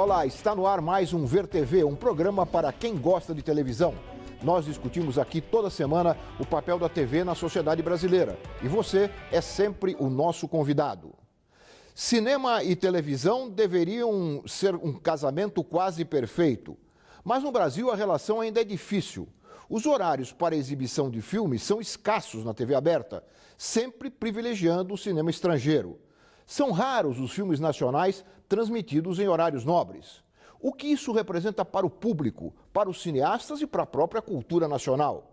Olá, está no ar mais um Ver TV, um programa para quem gosta de televisão. Nós discutimos aqui toda semana o papel da TV na sociedade brasileira. E você é sempre o nosso convidado. Cinema e televisão deveriam ser um casamento quase perfeito. Mas no Brasil a relação ainda é difícil. Os horários para exibição de filmes são escassos na TV aberta, sempre privilegiando o cinema estrangeiro. São raros os filmes nacionais transmitidos em horários nobres. O que isso representa para o público, para os cineastas e para a própria cultura nacional?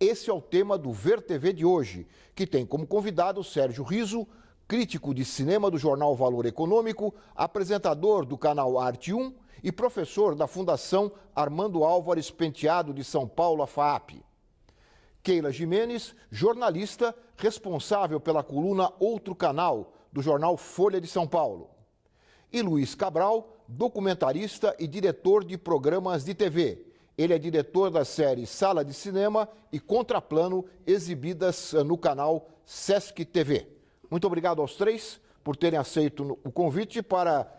Esse é o tema do Ver TV de hoje, que tem como convidado Sérgio Riso, crítico de cinema do jornal Valor Econômico, apresentador do canal Arte 1 e professor da Fundação Armando Álvares Penteado de São Paulo, a FAAP. Keila Gimenez, jornalista responsável pela coluna Outro Canal, do jornal Folha de São Paulo. E Luiz Cabral, documentarista e diretor de programas de TV. Ele é diretor da série Sala de Cinema e Contraplano, exibidas no canal Sesc TV. Muito obrigado aos três por terem aceito o convite para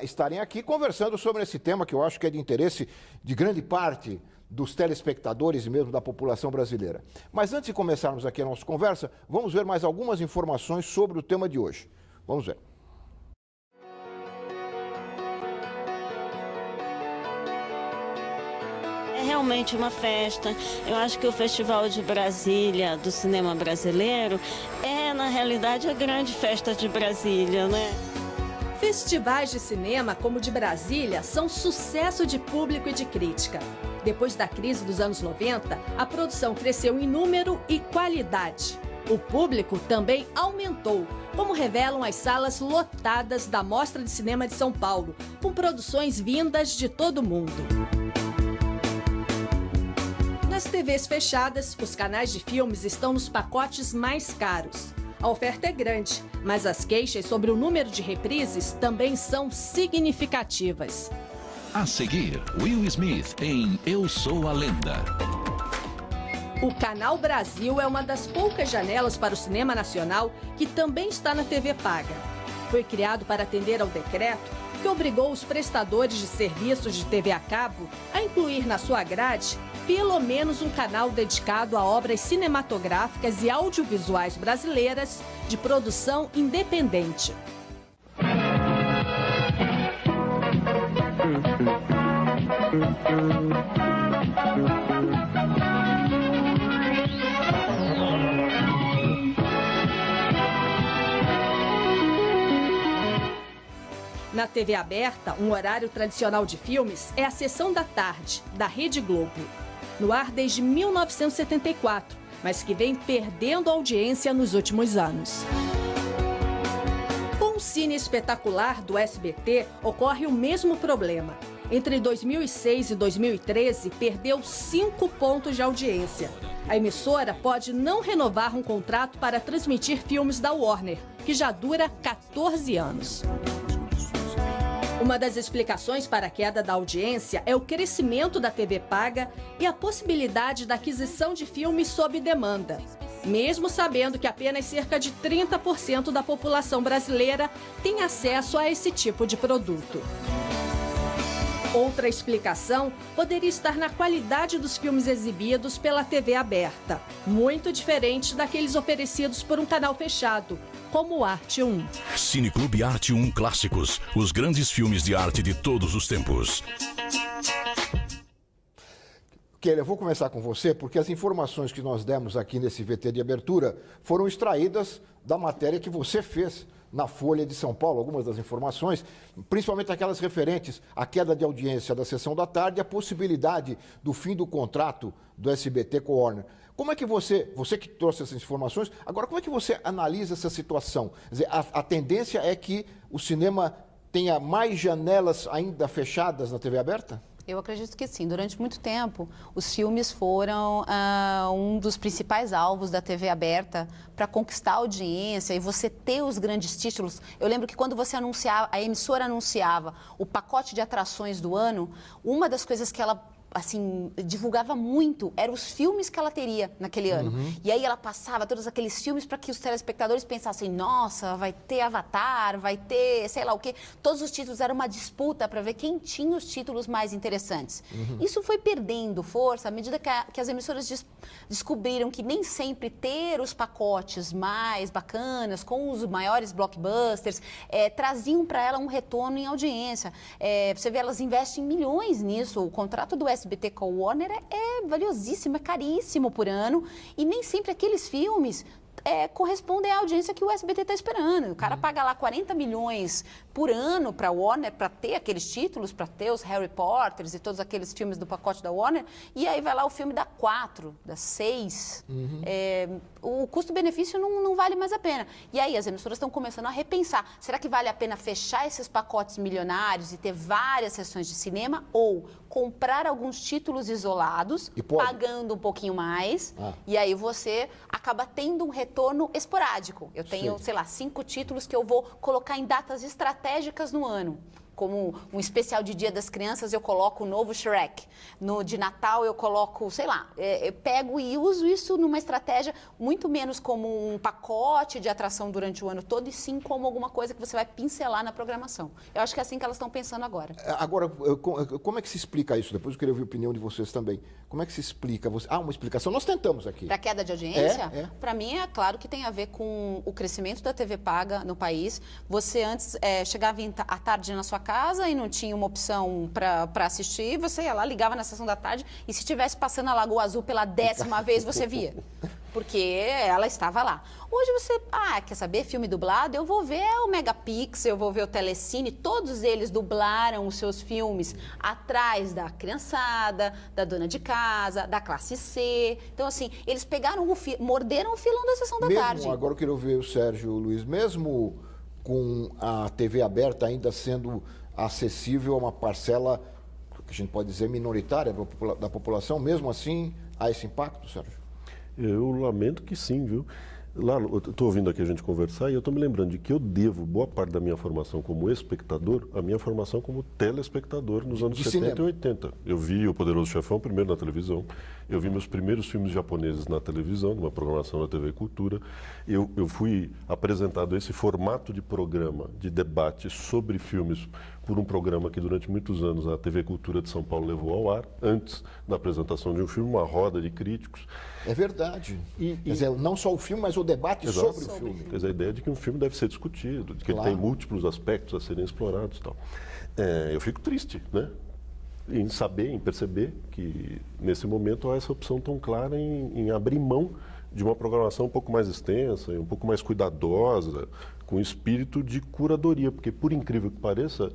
estarem aqui conversando sobre esse tema que eu acho que é de interesse de grande parte dos telespectadores e mesmo da população brasileira. Mas antes de começarmos aqui a nossa conversa, vamos ver mais algumas informações sobre o tema de hoje. Vamos ver. É realmente uma festa. Eu acho que o Festival de Brasília, do cinema brasileiro, é, na realidade, a grande festa de Brasília, né? Festivais de cinema, como o de Brasília, são sucesso de público e de crítica. Depois da crise dos anos 90, a produção cresceu em número e qualidade. O público também aumentou, como revelam as salas lotadas da Mostra de Cinema de São Paulo, com produções vindas de todo o mundo. Nas TVs fechadas, os canais de filmes estão nos pacotes mais caros. A oferta é grande, mas as queixas sobre o número de reprises também são significativas. A seguir, Will Smith em Eu Sou a Lenda. O Canal Brasil é uma das poucas janelas para o cinema nacional que também está na TV paga. Foi criado para atender ao decreto que obrigou os prestadores de serviços de TV a cabo a incluir na sua grade pelo menos um canal dedicado a obras cinematográficas e audiovisuais brasileiras de produção independente. Na TV aberta, um horário tradicional de filmes é a Sessão da Tarde, da Rede Globo. No ar desde 1974, mas que vem perdendo audiência nos últimos anos. Com o Cine Espetacular do SBT, ocorre o mesmo problema. Entre 2006 e 2013, perdeu 5 pontos de audiência. A emissora pode não renovar um contrato para transmitir filmes da Warner, que já dura 14 anos. Uma das explicações para a queda da audiência é o crescimento da TV paga e a possibilidade da aquisição de filmes sob demanda, mesmo sabendo que apenas cerca de 30% da população brasileira tem acesso a esse tipo de produto. Outra explicação poderia estar na qualidade dos filmes exibidos pela TV aberta, muito diferente daqueles oferecidos por um canal fechado, como o Arte 1. Cineclube Arte 1 Clássicos, os grandes filmes de arte de todos os tempos. Keila, eu vou começar com você, porque as informações que nós demos aqui nesse VT de abertura foram extraídas da matéria que você fez na Folha de São Paulo, algumas das informações, principalmente aquelas referentes à queda de audiência da Sessão da Tarde e a possibilidade do fim do contrato do SBT com a Warner. Como é que você que trouxe essas informações, agora como é que você analisa essa situação? Quer dizer, a tendência é que o cinema tenha mais janelas ainda fechadas na TV aberta? Eu acredito que sim. Durante muito tempo, os filmes foram um dos principais alvos da TV aberta para conquistar a audiência e você ter os grandes títulos. Eu lembro que quando você anunciava, a emissora anunciava o pacote de atrações do ano, uma das coisas que ela assim, divulgava muito, eram os filmes que ela teria naquele ano. E aí ela passava todos aqueles filmes para que os telespectadores pensassem, nossa, vai ter Avatar, vai ter sei lá o quê. Todos os títulos eram uma disputa para ver quem tinha os títulos mais interessantes. Isso foi perdendo força à medida que as emissoras descobriram que nem sempre ter os pacotes mais bacanas, com os maiores blockbusters, traziam para ela um retorno em audiência. Você vê, elas investem milhões nisso. O contrato do SBT com o Warner é valiosíssimo, é caríssimo por ano, e nem sempre aqueles filmes correspondem à audiência que o SBT está esperando. O cara paga lá 40 milhões por ano para a Warner para ter aqueles títulos, para ter os Harry Potters e todos aqueles filmes do pacote da Warner, e aí vai lá o filme dá 4, dá 6. O custo-benefício não vale mais a pena. E aí as emissoras estão começando a repensar. Será que vale a pena fechar esses pacotes milionários e ter várias sessões de cinema, ou comprar alguns títulos isolados, pagando um pouquinho mais, e aí você acaba tendo um retorno esporádico. Eu tenho, sei lá, 5 títulos que eu vou colocar em datas estratégicas no ano. Como um especial de Dia das Crianças, eu coloco o novo Shrek. De Natal, eu coloco, sei lá, eu pego e uso isso numa estratégia muito menos como um pacote de atração durante o ano todo, e sim como alguma coisa que você vai pincelar na programação. Eu acho que é assim que elas estão pensando agora. Agora, como é que se explica isso? Depois eu queria ouvir a opinião de vocês também. Como é que se explica? Uma explicação. Nós tentamos aqui. Para queda de audiência? Para mim, é claro que tem a ver com o crescimento da TV paga no país. Você antes chegava à tarde na sua casa e não tinha uma opção para assistir, você ia lá, ligava na sessão da tarde, e se estivesse passando a Lagoa Azul pela 10ª vez, você via. Porque ela estava lá. Hoje você, quer saber, filme dublado? Eu vou ver o Megapix, eu vou ver o Telecine, todos eles dublaram os seus filmes atrás da criançada, da dona de casa, da classe C. Então, assim, eles pegaram morderam o filão da sessão da tarde. Agora eu quero ver o Sérgio Luiz, mesmo com a TV aberta ainda sendo acessível a uma parcela, que a gente pode dizer, minoritária da população, mesmo assim, há esse impacto, Sérgio? Eu lamento que sim, viu? Lá, estou ouvindo aqui a gente conversar e eu estou me lembrando de que eu devo boa parte da minha formação como espectador à minha formação como telespectador nos anos 70 e 80. Eu vi O Poderoso Chefão primeiro na televisão, eu vi meus primeiros filmes japoneses na televisão, numa programação da TV Cultura. Eu fui apresentado a esse formato de programa, de debate sobre filmes, por um programa que durante muitos anos a TV Cultura de São Paulo levou ao ar, antes da apresentação de um filme, uma roda de críticos. É verdade. Quer dizer, não só o filme, mas o debate sobre o filme. Quer dizer, a ideia de que um filme deve ser discutido, de que ele tem múltiplos aspectos a serem explorados e tal. Eu fico triste, né? Em saber, em perceber que nesse momento há essa opção tão clara em abrir mão de uma programação um pouco mais extensa, um pouco mais cuidadosa, com espírito de curadoria, porque por incrível que pareça,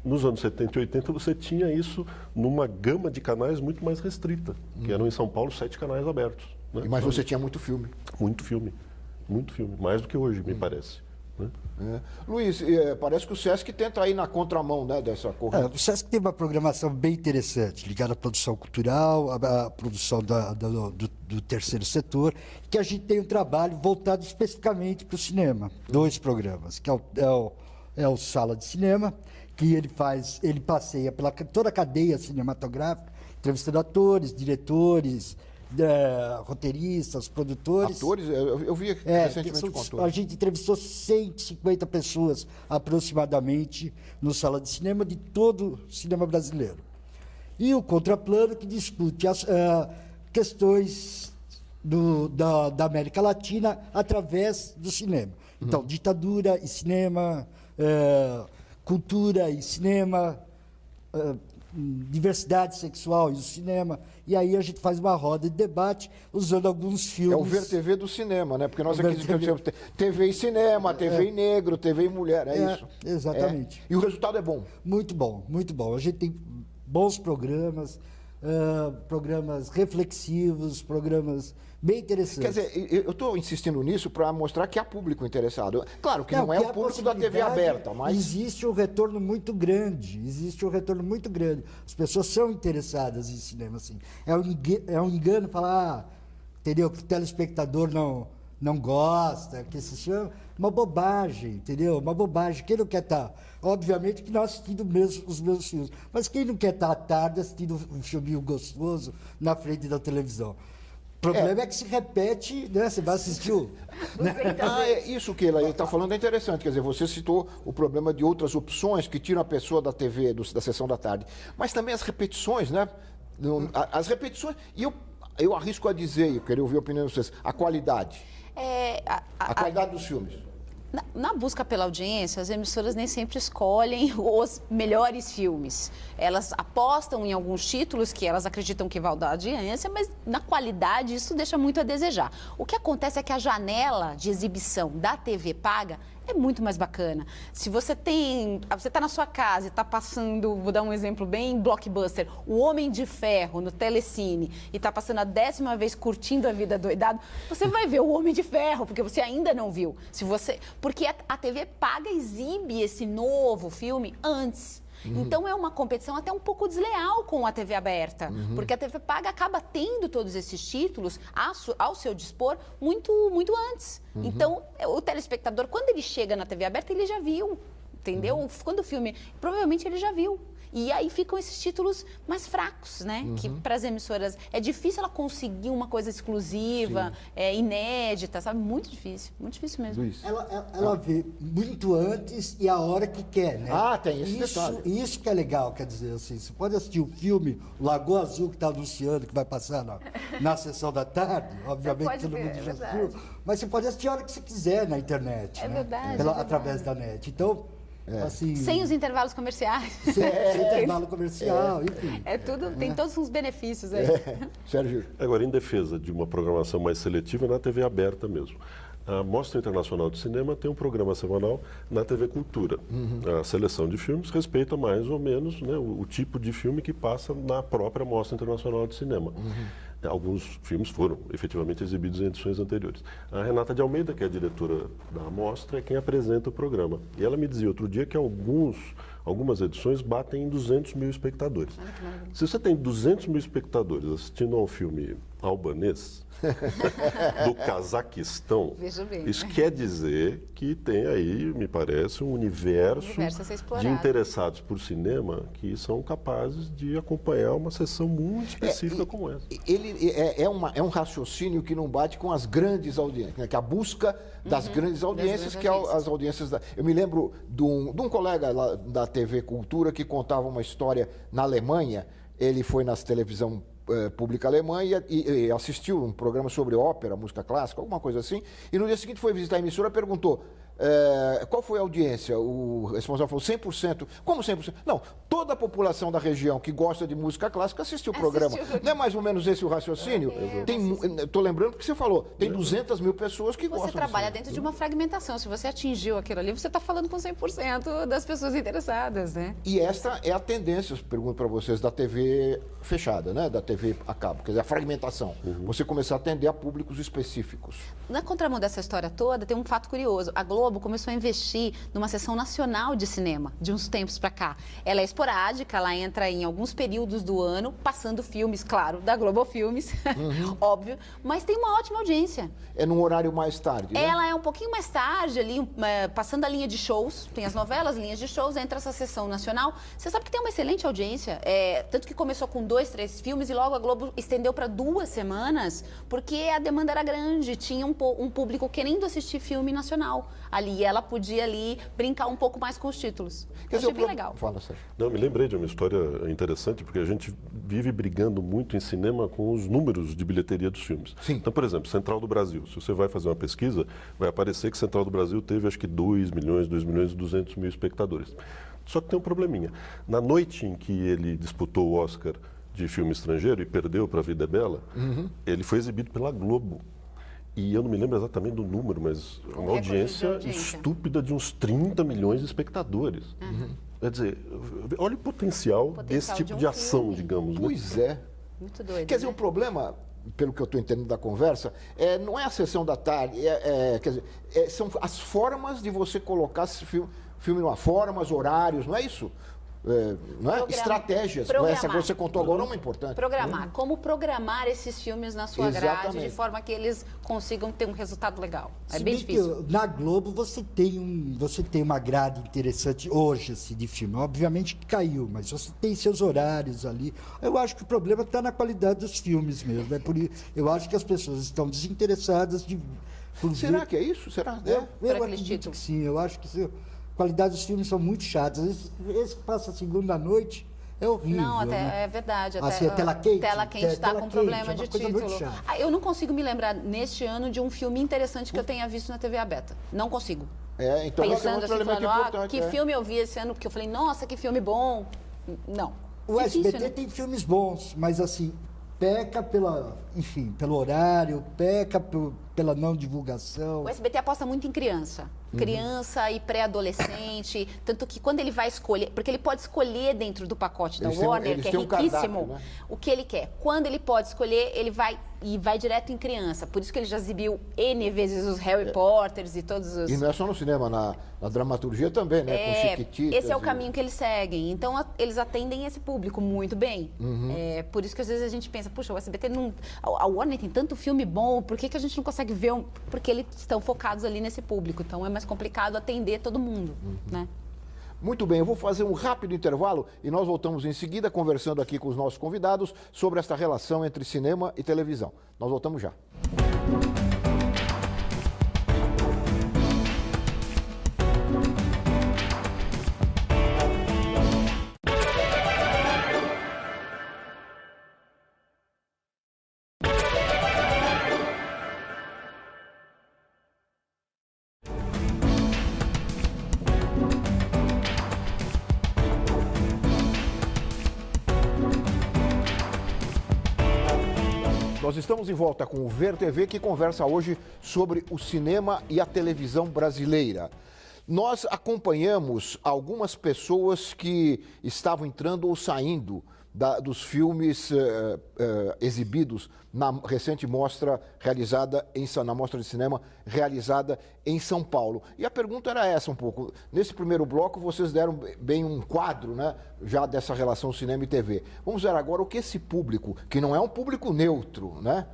nos anos 70 e 80 você tinha isso numa gama de canais muito mais restrita, que eram em São Paulo 7 canais abertos. Né? Mas você tinha muito filme. Muito filme, mais do que hoje, me parece. Né? Luiz, parece que o Sesc tenta ir na contramão, né, dessa corrente. O Sesc tem uma programação bem interessante, ligada à produção cultural, à produção do terceiro setor, que a gente tem um trabalho voltado especificamente para o cinema. 2 programas, que é o Sala de Cinema, que ele passeia pela toda a cadeia cinematográfica, entrevistando atores, diretores, roteiristas, produtores. Atores? Eu vi recentemente com atores. A gente entrevistou 150 pessoas aproximadamente no Sala de Cinema de todo o cinema brasileiro. E o Contraplano, que discute as questões da América Latina através do cinema. Então, ditadura e cinema, cultura e cinema, diversidade sexual e o cinema. E aí a gente faz uma roda de debate usando alguns filmes. É o Ver TV do cinema, né? Porque nós aqui discutimos TV e cinema, TV e negro, TV e mulher, isso? Exatamente. E o resultado é bom? Muito bom, muito bom. A gente tem bons programas, programas reflexivos, programas bem interessantes. Quer dizer, eu estou insistindo nisso para mostrar que há público interessado. Claro que não é o público da TV aberta, mas... Existe um retorno muito grande, As pessoas são interessadas em cinema, assim. É um engano falar, entendeu, que o telespectador não gosta, que esse filme é uma bobagem, entendeu? Uma bobagem. Quem não quer estar... Obviamente que nós assistindo os meus filmes, mas quem não quer estar à tarde assistindo um filminho gostoso na frente da televisão? O problema é que se repete, né? Você vai assistir o... Né? Isso que ele está falando é interessante. Quer dizer, você citou o problema de outras opções que tiram a pessoa da TV, da sessão da tarde. Mas também as repetições, né? As repetições... E eu arrisco a dizer, eu queria ouvir a opinião de vocês, a qualidade. A qualidade dos filmes. Na busca pela audiência, as emissoras nem sempre escolhem os melhores filmes. Elas apostam em alguns títulos que elas acreditam que vão dar audiência, mas na qualidade isso deixa muito a desejar. O que acontece é que a janela de exibição da TV paga é muito mais bacana. Se você está na sua casa e está passando, vou dar um exemplo bem blockbuster, O Homem de Ferro no Telecine e está passando a 10ª vez Curtindo a Vida Doidado, você vai ver O Homem de Ferro, porque você ainda não viu. Porque a TV paga exibe esse novo filme antes. Então é uma competição até um pouco desleal com a TV aberta, porque a TV paga acaba tendo todos esses títulos ao seu dispor muito antes. Então o telespectador, quando ele chega na TV aberta, ele já viu, entendeu? Quando o filme, provavelmente ele já viu. E aí ficam esses títulos mais fracos, né? Que para as emissoras é difícil ela conseguir uma coisa exclusiva, inédita, sabe? Muito difícil mesmo. Luiz. Ela vê muito antes e a hora que quer, né? Tem esse detalhe. Isso que é legal, quer dizer, assim, você pode assistir o filme Lagoa Azul que está anunciando, que vai passar na sessão da tarde, obviamente todo mundo já assistiu, mas você pode assistir a hora que você quiser na internet, É né? verdade. Através da net. Então, assim, sem os intervalos comerciais. Sem intervalo comercial, enfim. Tem todos uns benefícios aí. Sérgio. Agora, em defesa de uma programação mais seletiva, na TV aberta mesmo. A Mostra Internacional de Cinema tem um programa semanal na TV Cultura. A seleção de filmes respeita mais ou menos, né, o tipo de filme que passa na própria Mostra Internacional de Cinema. Alguns filmes foram efetivamente exibidos em edições anteriores. A Renata de Almeida, que é a diretora da Mostra, é quem apresenta o programa. E ela me dizia outro dia que algumas edições batem em 200 mil espectadores. Se você tem 200 mil espectadores assistindo a um filme albanês, do Cazaquistão, isso quer dizer que tem aí, me parece, um universo de interessados por cinema que são capazes de acompanhar uma sessão muito específica como essa. Ele é um raciocínio que não bate com as grandes audiências, né? Que a busca das grandes audiências, que é as audiências da... Eu me lembro de um colega lá da TV Cultura que contava uma história na Alemanha. Ele foi na televisão pública alemã e assistiu um programa sobre ópera, música clássica, alguma coisa assim, e no dia seguinte foi visitar a emissora e perguntou qual foi a audiência. O responsável falou 100%. Como 100%? Não, toda a população da região que gosta de música clássica assistiu o programa. Não é mais ou menos esse o raciocínio? Estou lembrando que você falou, tem 200 mil pessoas que gostam. Você trabalha dentro de uma fragmentação. Se você atingiu aquilo ali, você está falando com 100% das pessoas interessadas, né? E esta é a tendência, pergunto para vocês, da TV fechada, né? Da TV a cabo, quer dizer, a fragmentação. Você começar a atender a públicos específicos. Na contramão dessa história toda, tem um fato curioso. A Globo começou a investir numa sessão nacional de cinema, de uns tempos para cá. Ela é esporádica, ela entra em alguns períodos do ano, passando filmes, claro, da Globo Filmes, óbvio, mas tem uma ótima audiência. É num horário mais tarde, né? Ela é um pouquinho mais tarde, ali, passando a linha de shows, tem as novelas, linhas de shows, entra essa sessão nacional. Você sabe que tem uma excelente audiência, tanto que começou com 2, 3 filmes e logo a Globo estendeu para 2 semanas, porque a demanda era grande, tinha um público querendo assistir filme nacional ali, e ela podia ali brincar um pouco mais com os títulos. Quer dizer, bem legal. Fala, Sérgio. Não, me lembrei de uma história interessante, porque a gente vive brigando muito em cinema com os números de bilheteria dos filmes. Sim. Então, por exemplo, Central do Brasil. Se você vai fazer uma pesquisa, vai aparecer que Central do Brasil teve, acho que 2 milhões e 200 mil espectadores. Só que tem um probleminha. Na noite em que ele disputou o Oscar de filme estrangeiro e perdeu para A Vida é Bela, ele foi exibido pela Globo. E eu não me lembro exatamente do número, mas uma audiência estúpida de uns 30 milhões de espectadores. Quer dizer, olha o potencial desse tipo de ação, digamos. Pois né? é. Muito doido, Quer dizer, o problema, pelo que eu estou entendendo da conversa, não é a sessão da tarde, quer dizer, são as formas de você colocar esse filme numa forma, os horários, não é isso? não é? Estratégias. Essa que você contou agora é uma importante. Programar. Como programar esses filmes na sua grade de forma que eles consigam ter um resultado legal. É bem difícil. Na Globo você tem uma grade interessante hoje assim, de filme. Obviamente que caiu, mas você tem seus horários ali. Eu acho que o problema está na qualidade dos filmes mesmo. Eu acho que as pessoas estão desinteressadas Será que é isso? Será? Eu acredito que sim. Eu acho que a qualidade dos filmes são muito chatos. Esse que passa a segunda noite é horrível. Não, até é verdade. Assim, a tela quente. Tela quente está com problema de título. Eu não consigo me lembrar neste ano de um filme interessante que eu tenha visto na TV aberta. Não consigo. Então pensando assim, falando, que filme eu vi esse ano, porque eu falei, nossa, que filme bom. Não. O SBT tem filmes bons, mas assim, peca pelo horário, peca pela não divulgação. O SBT aposta muito em criança. Criança e pré-adolescente. Tanto que quando ele vai escolher... Porque ele pode escolher dentro do pacote da Warner, que é riquíssimo, o que ele quer. Quando ele pode escolher, ele vai direto em criança. Por isso que ele já exibiu N vezes os Harry Potters e todos os... E não é só no cinema, na dramaturgia também, né? Com Chiquititas. Esse é o caminho que eles seguem. Então, eles atendem esse público muito bem. Por isso que às vezes a gente pensa, puxa, o SBT não... A Warner tem tanto filme bom, por que a gente não consegue ver? Porque eles estão focados ali nesse público. Então, é mais complicado atender todo mundo, né? Muito bem, eu vou fazer um rápido intervalo e nós voltamos em seguida conversando aqui com os nossos convidados sobre esta relação entre cinema e televisão. Nós voltamos já. Nós estamos em volta com o Ver TV, que conversa hoje sobre o cinema e a televisão brasileira. Nós acompanhamos algumas pessoas que estavam entrando ou saindo dos filmes exibidos na recente mostra realizada na Mostra de Cinema realizada em São Paulo. E a pergunta era essa um pouco. Nesse primeiro bloco, vocês deram bem um quadro, né, já dessa relação cinema e TV. Vamos ver agora o que esse público, que não é um público neutro, né,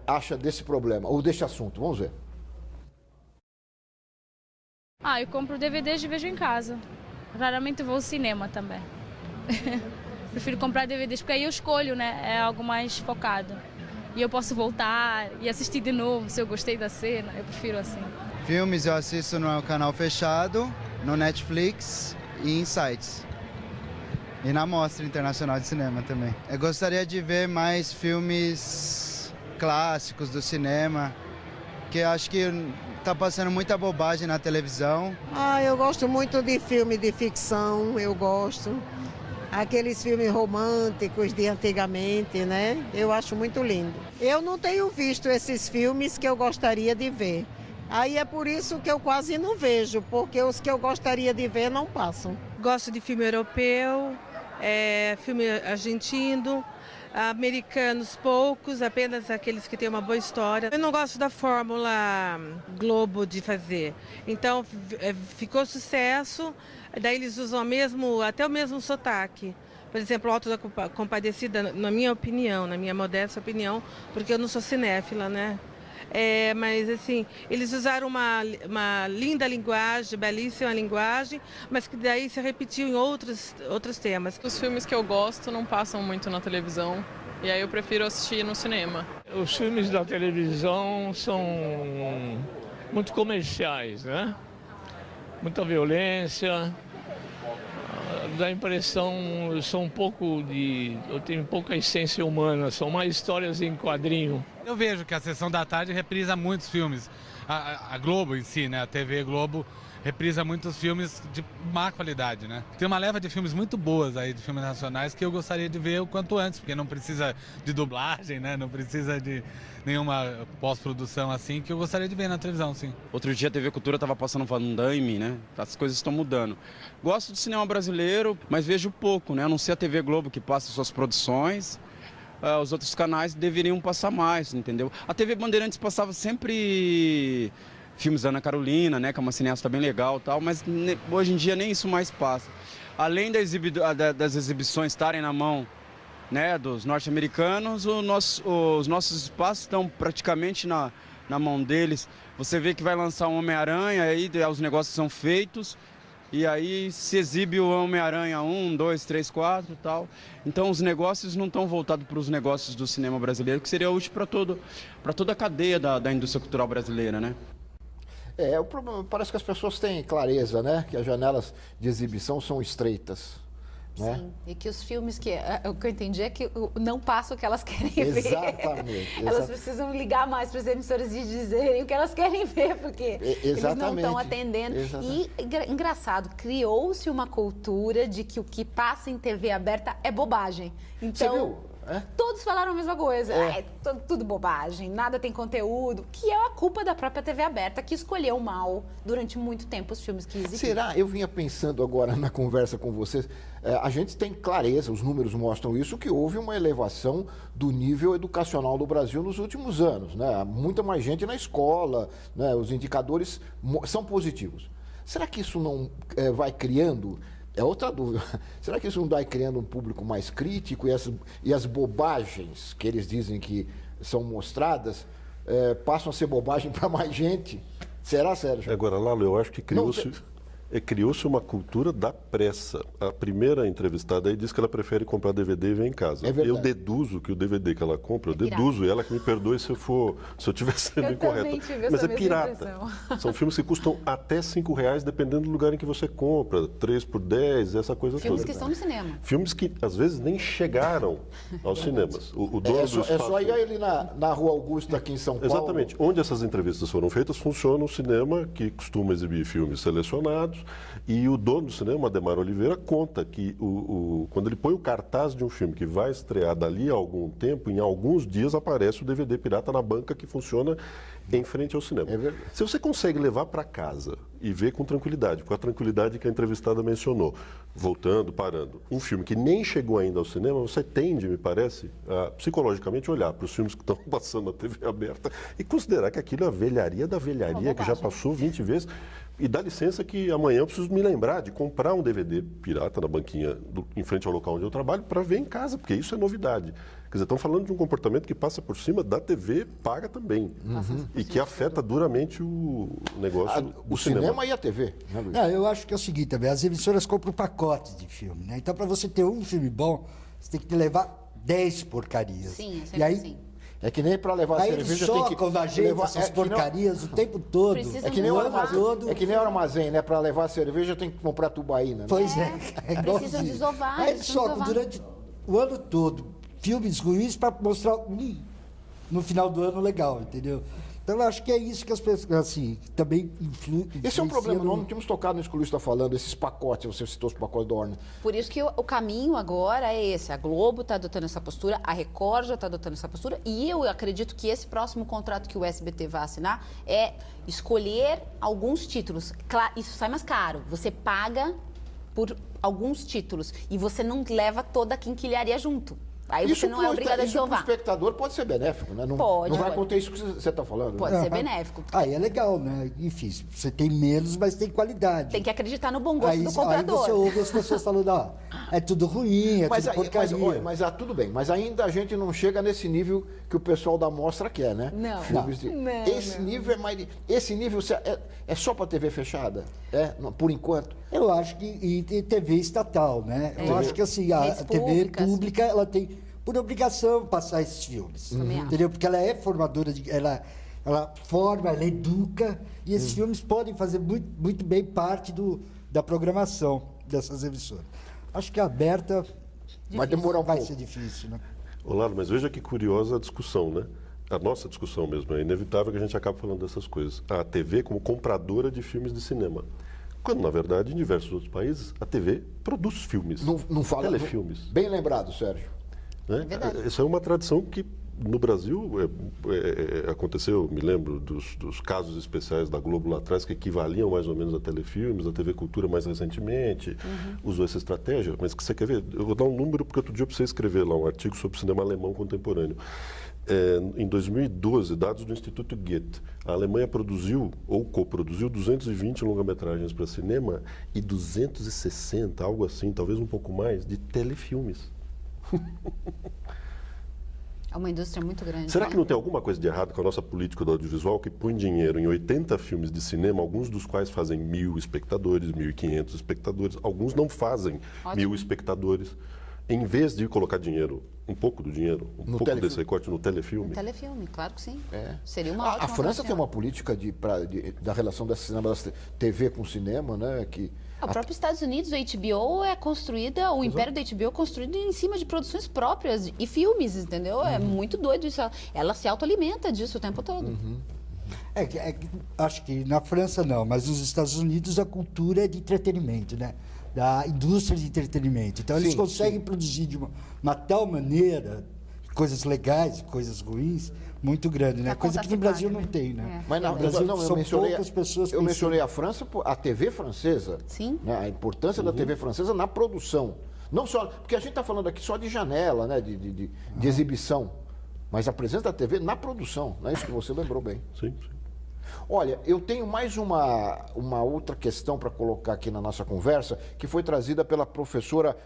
acha desse problema, ou desse assunto. Vamos ver. Eu compro DVDs e vejo em casa. Raramente vou ao cinema também. Prefiro comprar DVDs, porque aí eu escolho, né? É algo mais focado. E eu posso voltar e assistir de novo, se eu gostei da cena. Eu prefiro assim. Filmes eu assisto no canal fechado, no Netflix e em sites. E na Mostra Internacional de Cinema também. Eu gostaria de ver mais filmes clássicos do cinema, que eu acho que tá passando muita bobagem na televisão. Eu gosto muito de filme de ficção, eu gosto. Aqueles filmes românticos de antigamente, né? Eu acho muito lindo. Eu não tenho visto esses filmes que eu gostaria de ver. Aí é por isso que eu quase não vejo, porque os que eu gostaria de ver não passam. Gosto de filme europeu, filme argentino, americanos poucos, apenas aqueles que têm uma boa história. Eu não gosto da fórmula Globo de fazer. Então ficou sucesso, daí eles usam até o mesmo sotaque. Por exemplo, o Auto da Compadecida, na minha opinião, na minha modesta opinião, porque eu não sou cinéfila, né? Mas assim, eles usaram uma linda linguagem, belíssima linguagem, mas que daí se repetiu em outros temas. Os filmes que eu gosto não passam muito na televisão, e aí eu prefiro assistir no cinema. Os filmes da televisão são muito comerciais, né? Muita violência, dá a impressão, eu tenho pouca essência humana, são mais histórias em quadrinho. Eu vejo que a Sessão da Tarde reprisa muitos filmes, a Globo em si, né, a TV Globo reprisa muitos filmes de má qualidade, né. Tem uma leva de filmes muito boas aí, de filmes nacionais, que eu gostaria de ver o quanto antes, porque não precisa de dublagem, né, não precisa de nenhuma pós-produção assim, que eu gostaria de ver na televisão, sim. Outro dia a TV Cultura estava passando Van Damme, né, as coisas estão mudando. Gosto do cinema brasileiro, mas vejo pouco, né, a não ser a TV Globo que passa suas produções. Os outros canais deveriam passar mais, entendeu? A TV Bandeirantes passava sempre filmes da Ana Carolina, né, que é uma cineasta bem legal e tal, mas hoje em dia nem isso mais passa. além das exibições estarem na mão, né, dos norte-americanos, os nossos espaços estão praticamente na mão deles. Você vê que vai lançar um Homem-Aranha, aí os negócios são feitos, e aí se exibe o Homem-Aranha 1, 2, 3, 4 e tal. Então os negócios não estão voltados para os negócios do cinema brasileiro, que seria útil para toda a cadeia da indústria cultural brasileira, né? O problema, parece que as pessoas têm clareza, né? Que as janelas de exibição são estreitas. Né? Sim, e que os filmes o que eu entendi é que não passam o que elas querem ver. Exatamente. Elas precisam ligar mais para as emissoras e dizerem o que elas querem ver, porque eles não estão atendendo. Exatamente. E, engraçado, criou-se uma cultura de que o que passa em TV aberta é bobagem. Então, você viu? Todos falaram a mesma coisa. Tudo bobagem, nada tem conteúdo, que é a culpa da própria TV aberta, que escolheu mal durante muito tempo os filmes que existiam. Será? Eu vinha pensando agora na conversa com vocês, a gente tem clareza, os números mostram isso, que houve uma elevação do nível educacional do Brasil nos últimos anos, né? Muita mais gente na escola, né? Os indicadores são positivos. Será que isso não vai criando... É outra dúvida. Será que isso não vai criando um público mais crítico e as bobagens que eles dizem que são mostradas passam a ser bobagem para mais gente? Será, Sérgio? Agora, Lalo, eu acho que criou-se uma cultura da pressa. A primeira entrevistada aí disse que ela prefere comprar DVD e ver em casa. Eu deduzo que o DVD que ela compra, e ela que me perdoe se eu estiver sendo incorreto. Mas é pirata. São filmes que custam até R$5, dependendo do lugar em que você compra. 3 por 10, essa coisa toda. Filmes que estão no cinema. Filmes que, às vezes, nem chegaram aos cinemas. O dono do espaço... É só ir ali na Rua Augusta, aqui em São Paulo. Exatamente. Onde essas entrevistas foram feitas, funciona um cinema que costuma exibir filmes selecionados. E o dono do cinema, Ademar Oliveira, conta que quando ele põe o cartaz de um filme que vai estrear dali a algum tempo, em alguns dias aparece o DVD pirata na banca que funciona em frente ao cinema. Se você consegue levar para casa e ver com tranquilidade, com a tranquilidade que a entrevistada mencionou, voltando, parando, um filme que nem chegou ainda ao cinema, você tende, me parece, a psicologicamente olhar para os filmes que estão passando na TV aberta e considerar que aquilo é a velharia da velharia, que já passou 20 vezes. E dá licença que amanhã eu preciso me lembrar de comprar um DVD pirata na banquinha em frente ao local onde eu trabalho para ver em casa, porque isso é novidade. Quer dizer, estão falando de um comportamento que passa por cima da TV paga também. E que afeta duramente o negócio do cinema e a TV. Né, Luiz? Eu acho que é o seguinte também, as emissoras compram pacotes de filme, né? Então, para você ter um filme bom, você tem que levar 10 porcarias. Sim, é sempre assim. É que nem para levar cerveja tem que levar essas porcarias o tempo todo. É que nem o armazém, né? Para levar cerveja tem que comprar tubaína. Né? Pois é. Precisam desovar. Aí eles socam durante o ano todo filmes ruins para mostrar no final do ano legal, entendeu? Então, eu acho que é isso que as pessoas, assim, também influem. Esse é um problema, nós não tínhamos tocado nisso que o Luiz está falando, esses pacotes, você citou os pacotes da Warner. Por isso que o caminho agora é esse, a Globo está adotando essa postura, a Record já está adotando essa postura, e eu acredito que esse próximo contrato que o SBT vai assinar é escolher alguns títulos. Claro, isso sai mais caro, você paga por alguns títulos e você não leva toda a quinquilharia junto. Aí você não é obrigado a desovar. Isso para o espectador pode ser benéfico, né? Não vai acontecer isso que você está falando. Pode ser benéfico. Aí é legal, né? Enfim, você tem menos, mas tem qualidade. Tem que acreditar no bom gosto do comprador. Aí você ouve as pessoas falando, é tudo ruim, tudo porcaria. Mas tudo bem, mas ainda a gente não chega nesse nível que o pessoal da mostra quer, né? Não. Esse nível é só para TV fechada? Por enquanto? Eu acho que e TV estatal, né? Eu acho que assim, a TV pública, ela tem por obrigação passar esses filmes. Entendeu? Porque ela é formadora, ela forma, ela educa, e esses filmes podem fazer muito bem parte da programação dessas emissoras. Acho que a aberta vai demorar vai ser difícil, né? Olá, mas veja que curiosa a discussão, né? A nossa discussão mesmo. É inevitável que a gente acabe falando dessas coisas. A TV como compradora de filmes de cinema. Quando, na verdade, em diversos outros países, a TV produz filmes. Não fala telefilmes. Bem lembrado, Sérgio. Né? Essa é uma tradição que no Brasil aconteceu, me lembro dos casos especiais da Globo lá atrás, que equivaliam mais ou menos a telefilmes, a TV Cultura mais recentemente usou essa estratégia. Mas que você quer ver? Eu vou dar um número, porque outro dia eu precisei escrever lá um artigo sobre cinema alemão contemporâneo. Em 2012, dados do Instituto Goethe, a Alemanha produziu ou coproduziu 220 longa-metragens para cinema e 260, algo assim, talvez um pouco mais, de telefilmes. É uma indústria muito grande. Será que não tem alguma coisa de errado com a nossa política do audiovisual que põe dinheiro em 80 filmes de cinema, alguns dos quais fazem 1.000 espectadores, 1.500 espectadores, alguns não fazem 1.000 espectadores, em vez de colocar dinheiro, um pouco do dinheiro, pouco desse recorte no telefilme? No telefilme, claro que sim. Seria uma ótima A França tem uma política da relação da TV com o cinema, né? O próprio Estados Unidos, a HBO é construída, o império da HBO é construído em cima de produções próprias e filmes, entendeu? É muito doido isso. Ela se autoalimenta disso o tempo todo. Acho que na França não, mas nos Estados Unidos a cultura é de entretenimento, né? Da indústria de entretenimento. Então eles conseguem produzir de uma tal maneira coisas legais, coisas ruins, muito grande, né? Coisa que no Brasil não tem, né? Mas no Brasil são poucas pessoas. Eu mencionei a França, a TV francesa, né? A importância da TV francesa na produção. Não só, porque a gente está falando aqui só de janela, né? De exibição, mas a presença da TV na produção, não é isso que você lembrou bem? Sim. Olha, eu tenho mais uma outra questão para colocar aqui na nossa conversa, que foi trazida pela professora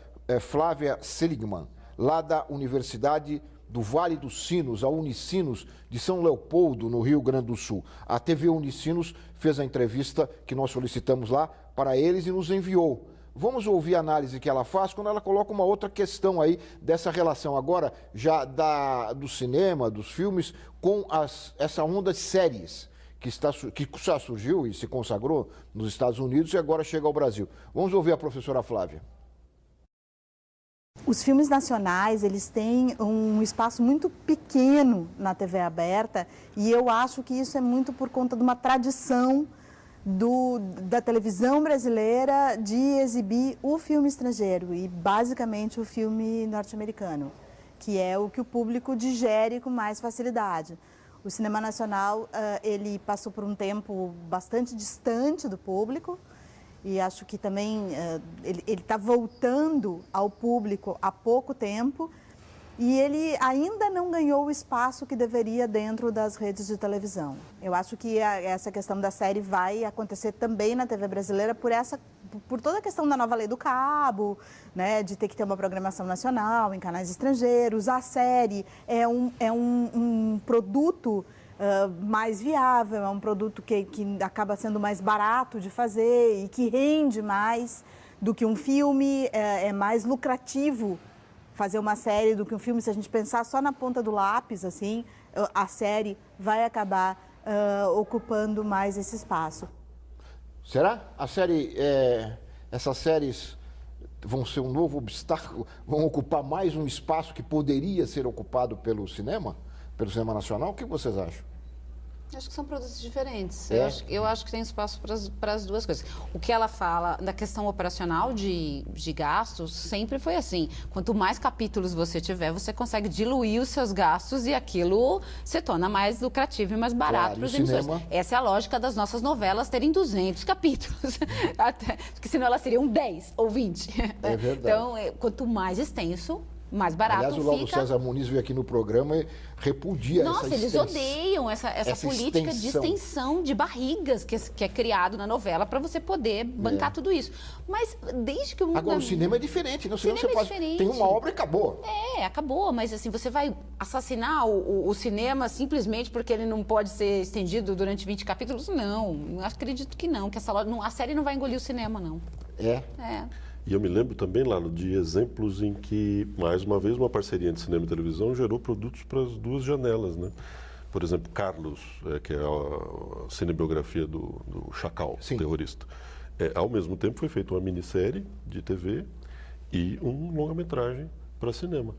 Flávia Seligman, lá da Universidade do Vale dos Sinos, a Unicinos de São Leopoldo, no Rio Grande do Sul. A TV Unicinos fez a entrevista que nós solicitamos lá para eles e nos enviou. Vamos ouvir a análise que ela faz quando ela coloca uma outra questão aí dessa relação agora já do cinema, dos filmes, com essa onda de séries que já surgiu e se consagrou nos Estados Unidos e agora chega ao Brasil. Vamos ouvir a professora Flávia. Os filmes nacionais, eles têm um espaço muito pequeno na TV aberta e eu acho que isso é muito por conta de uma tradição da televisão brasileira de exibir o filme estrangeiro e basicamente o filme norte-americano, que é o que o público digere com mais facilidade. O cinema nacional, ele passou por um tempo bastante distante do público, e acho que também ele está voltando ao público há pouco tempo e ele ainda não ganhou o espaço que deveria dentro das redes de televisão. Eu acho que essa questão da série vai acontecer também na TV brasileira por toda a questão da nova lei do cabo, né, de ter que ter uma programação nacional em canais estrangeiros. A série é um produto mais viável, é um produto que acaba sendo mais barato de fazer e que rende mais do que um filme, é mais lucrativo fazer uma série do que um filme. Se a gente pensar só na ponta do lápis, assim, a série vai acabar ocupando mais esse espaço. Será? Essas séries vão ser um novo obstáculo, vão ocupar mais um espaço que poderia ser ocupado pelo cinema nacional? O que vocês acham? Acho que são produtos diferentes. Eu acho que tem espaço para as duas coisas. O que ela fala da questão operacional de gastos sempre foi assim. Quanto mais capítulos você tiver, você consegue diluir os seus gastos e aquilo se torna mais lucrativo e mais barato para os emissores. Essa é a lógica das nossas novelas terem 200 capítulos. Porque senão elas seriam 10 ou 20. É verdade. Então, quanto mais extenso, mais barato fica. Aliás, o Lauro César Muniz veio aqui no programa e repudia essa extensão. Nossa, eles odeiam essa política de extensão de barrigas que é criado na novela para você poder bancar tudo isso. Mas desde que o mundo... Agora, o cinema é diferente, né? O cinema você tem uma obra e acabou. Acabou, mas assim, você vai assassinar o cinema simplesmente porque ele não pode ser estendido durante 20 capítulos? Não, acredito que não, que a série não vai engolir o cinema, não. E eu me lembro também, Lalo, de exemplos em que, mais uma vez, uma parceria entre cinema e televisão gerou produtos para as duas janelas, né? Por exemplo, Carlos, que é a cinebiografia do Chacal, terrorista. Ao mesmo tempo foi feita uma minissérie de TV e um longa-metragem para cinema.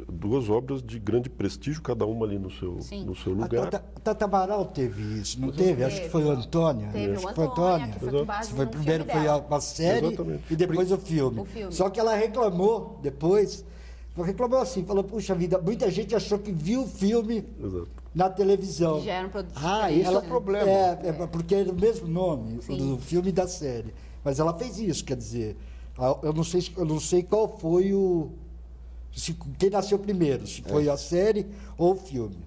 Duas obras de grande prestígio, cada uma ali no seu lugar. A Tata Amaral teve isso, não teve? Acho que foi o Antônio. Teve o Antônio, que foi com base no primeiro filme foi a série e depois o filme. Só que ela reclamou depois, reclamou assim, falou, puxa vida, muita gente achou que viu o filme na televisão. Já era um produto esse é o problema. Porque era o mesmo nome do filme e da série. Mas ela fez isso, quer dizer, eu não sei qual foi quem nasceu primeiro, se foi a série ou o filme.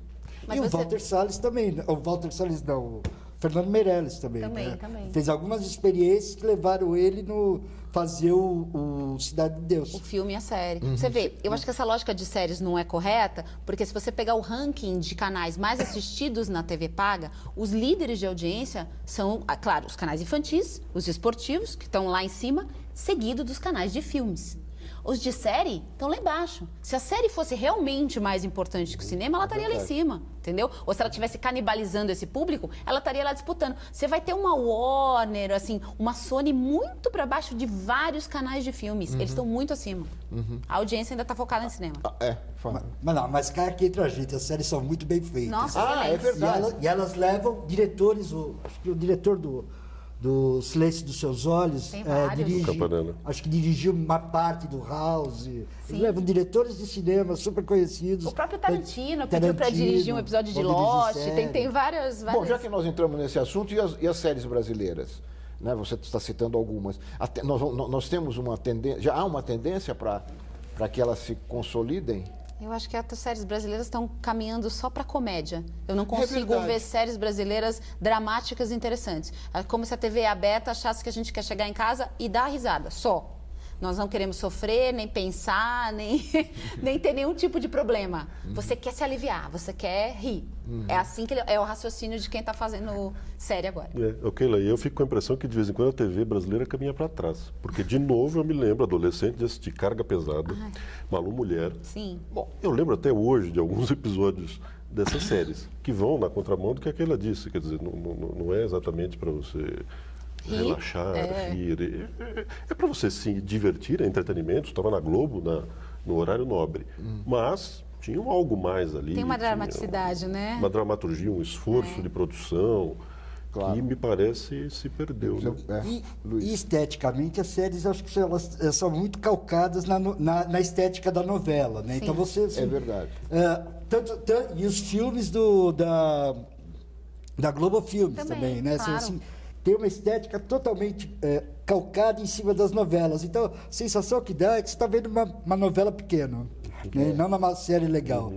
Mas e o Walter Salles também, o Walter Salles não, o Fernando Meirelles também. Também. Fez algumas experiências que levaram ele no fazer o Cidade de Deus. O filme e a série. Você vê, eu acho que essa lógica de séries não é correta, porque se você pegar o ranking de canais mais assistidos na TV paga, os líderes de audiência são, claro, os canais infantis, os esportivos, que estão lá em cima, seguido dos canais de filmes. Os de série estão lá embaixo. Se a série fosse realmente mais importante que o cinema, ela estaria lá em cima, entendeu? Ou se ela estivesse canibalizando esse público, ela estaria lá disputando. Você vai ter uma Warner, assim, uma Sony muito para baixo de vários canais de filmes. Eles estão muito acima. A audiência ainda está focada em cinema. Mas cá aqui entre a gente, as séries são muito bem feitas. Nossa, é verdade. E elas levam diretores, acho que o diretor do Silêncio dos Seus Olhos, acho que dirigiu uma parte do House. Levam diretores de cinema super conhecidos. O próprio Tarantino pediu para dirigir um episódio de Lost. Tem várias... Bom, já que nós entramos nesse assunto, e as séries brasileiras? Né? Você está citando algumas. Nós temos uma tendência, já há uma tendência para que elas se consolidem? Eu acho que as séries brasileiras estão caminhando só para comédia. Eu não consigo ver séries brasileiras dramáticas e interessantes. É como se a TV aberta achasse que a gente quer chegar em casa e dar risada, só. Nós não queremos sofrer, nem pensar, nem ter nenhum tipo de problema. Você quer se aliviar, você quer rir. É assim que é o raciocínio de quem está fazendo série agora. Keila, eu fico com a impressão que de vez em quando a TV brasileira caminha para trás. Porque, de novo, eu me lembro, adolescente, de assistir Carga Pesada, Malu Mulher. Sim. Bom, eu lembro até hoje de alguns episódios dessas séries, que vão na contramão do que a Keila disse. Quer dizer, não é exatamente para você... relaxar, rir. É para você se divertir, é entretenimento. Estava na Globo, no horário nobre. Mas tinha algo mais ali. Tem uma dramaticidade, né? Uma dramaturgia, um esforço de produção que me parece se perdeu. E esteticamente, as séries, acho que elas são muito calcadas na estética da novela, né? Sim. Então você... Assim, é verdade. E os filmes da Globo Filmes também, né? Claro. Assim, tem uma estética totalmente calcada em cima das novelas. Então, a sensação que dá é que você está vendo uma novela pequena, né? Não uma série legal,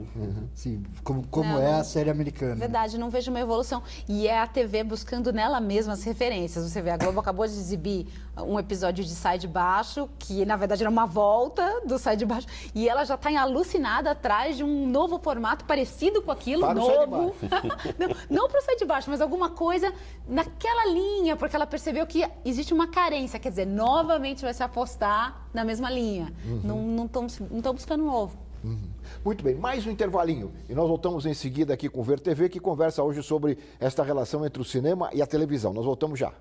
assim, como é a série americana. Verdade, não vejo uma evolução. E é a TV buscando nela mesma as referências. Você vê, a Globo acabou de exibir um episódio de Sai de Baixo, que na verdade era uma volta do Sai de Baixo, e ela já está alucinada atrás de um novo formato parecido com aquilo, para novo. Não para o Sai de Baixo, mas alguma coisa naquela linha, porque ela percebeu que existe uma carência, quer dizer, novamente vai se apostar na mesma linha. Não estão buscando novo. Muito bem, mais um intervalinho. E nós voltamos em seguida aqui com o Ver TV, que conversa hoje sobre esta relação entre o cinema e a televisão. Nós voltamos já.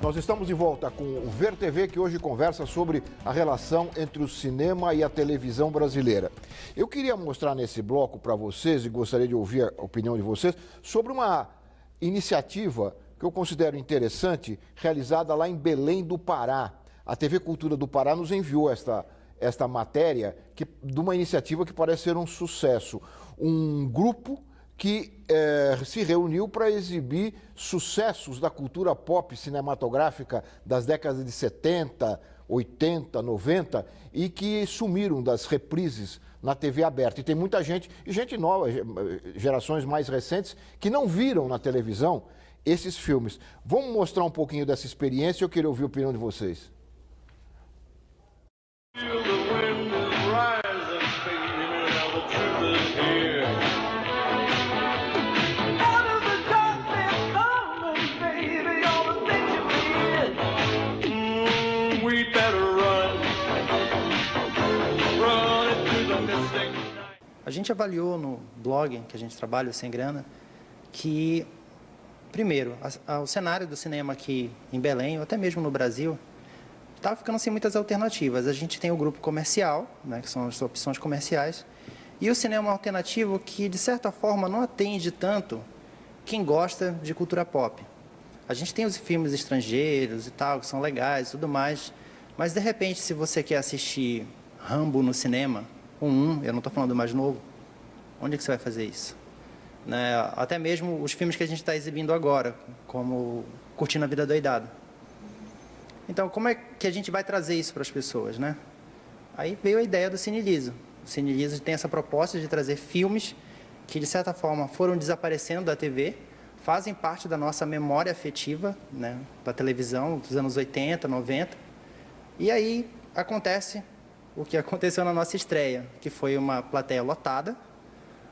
Nós estamos de volta com o Ver TV, que hoje conversa sobre a relação entre o cinema e a televisão brasileira. Eu queria mostrar nesse bloco para vocês, e gostaria de ouvir a opinião de vocês, sobre uma iniciativa que eu considero interessante, realizada lá em Belém do Pará. A TV Cultura do Pará nos enviou esta matéria de uma iniciativa que parece ser um sucesso. Um grupo que se reuniu para exibir sucessos da cultura pop cinematográfica das décadas de 70, 80, 90 e que sumiram das reprises na TV aberta. E tem muita gente, e gente nova, gerações mais recentes, que não viram na televisão esses filmes. Vamos mostrar um pouquinho dessa experiência e eu queria ouvir a opinião de vocês. A gente avaliou no blog que a gente trabalha, Sem Grana, que, primeiro, o cenário do cinema aqui em Belém, ou até mesmo no Brasil, estava ficando sem muitas alternativas. A gente tem o grupo comercial, né, que são as opções comerciais, E o cinema alternativo que, de certa forma, não atende tanto quem gosta de cultura pop. A gente tem os filmes estrangeiros e tal, que são legais e tudo mais, mas, de repente, se você quer assistir Rambo no cinema, eu não estou falando do mais novo, onde é que você vai fazer isso? Né? Até mesmo os filmes que a gente está exibindo agora, como Curtindo a Vida Doidada. Então, como é que a gente vai trazer isso para as pessoas, né? Aí veio a ideia do Cine Liso. O Cine Liso tem essa proposta de trazer filmes que, de certa forma, foram desaparecendo da TV, fazem parte da nossa memória afetiva, né, da televisão dos anos 80, 90. E aí acontece o que aconteceu na nossa estreia, que foi uma plateia lotada,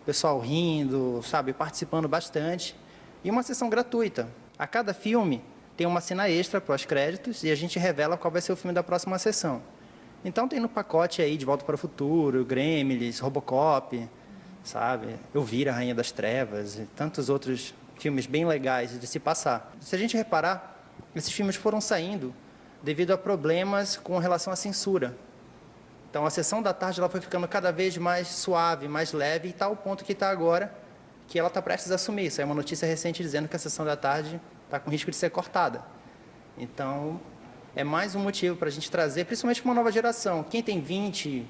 o pessoal rindo, sabe, participando bastante, e uma sessão gratuita. A cada filme tem uma cena extra pós-créditos e a gente revela qual vai ser o filme da próxima sessão. Então tem no pacote aí De Volta para o Futuro, Gremlins, Robocop, sabe, Elvira, Rainha das Trevas e tantos outros filmes bem legais de se passar. Se a gente reparar, esses filmes foram saindo devido a problemas com relação à censura. Então a sessão da tarde ela foi ficando cada vez mais suave, mais leve, e está ao ponto que está agora, que ela está prestes a assumir. Isso é uma notícia recente dizendo que a sessão da tarde está com risco de ser cortada. Então, é mais um motivo para a gente trazer, principalmente para uma nova geração. Quem tem 20,